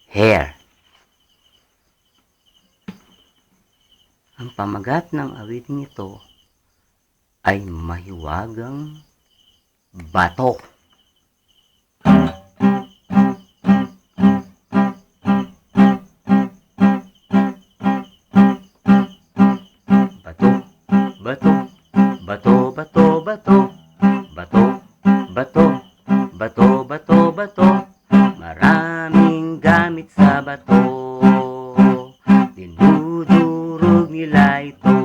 hair. Ang pamagat ng awiting ito ay mahiwagang bato. Bato, bato, bato, bato, bato, bato, bato, bato, bato, bato, maraming gamit sa bato, dinudurog nila ito,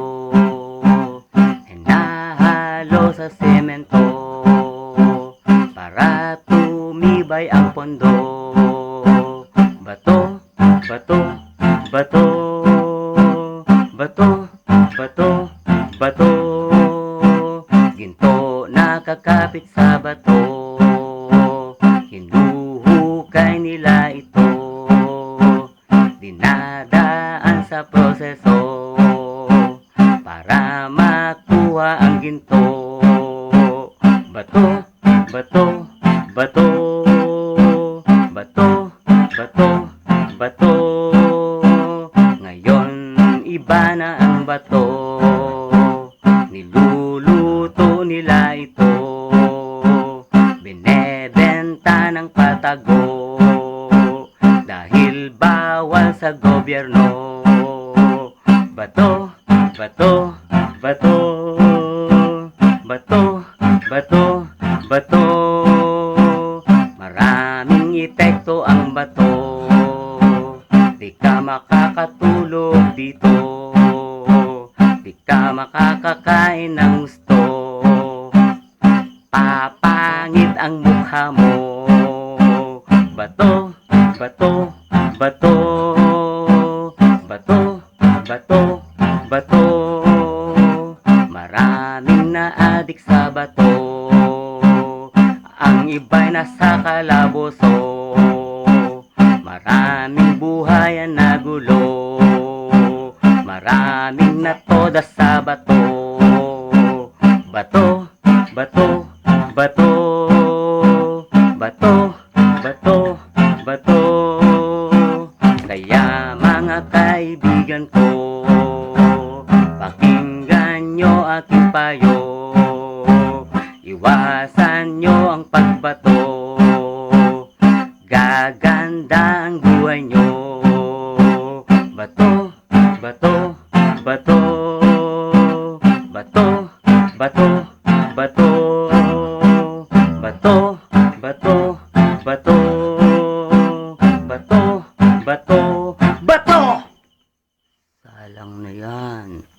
hinahalo sa semento, para tumibay ang pondo. Bato, bato, bato, bato, bato, bato, ginto nakakapit sa bato, hinuhukay nila ito, dinadaan sa proseso, para makuha ang ginto. Bato, bato, bato, bato, bato, bato, ngayon iba na ang bato, niluluto nila ito, binebenta ng patago, dahil bawal sa gobyerno. Bato, bato, bato, bato, bato, bato, maraming epekto ang bato, di ka makakatulog dito, di ka makakakain ng gusto, papangit ang mukha mo. Bato, bato, bato, bato, bato, bato, maraming naadik sa bato, ang iba'y nasa kalaboso, maraming buhay ang nagulo, maraming natoda sa bato. Bato, bato, bato, bato, bato, bato, kaya mga kaibigan ko, pakinggan nyo aking payo, iwasan nyo ang pagbato, gaganda ang buhay nyo. Bato, bato, bato, bato, bato, bato, bato, bato, bato, bato, bato, bato. Salang na yan.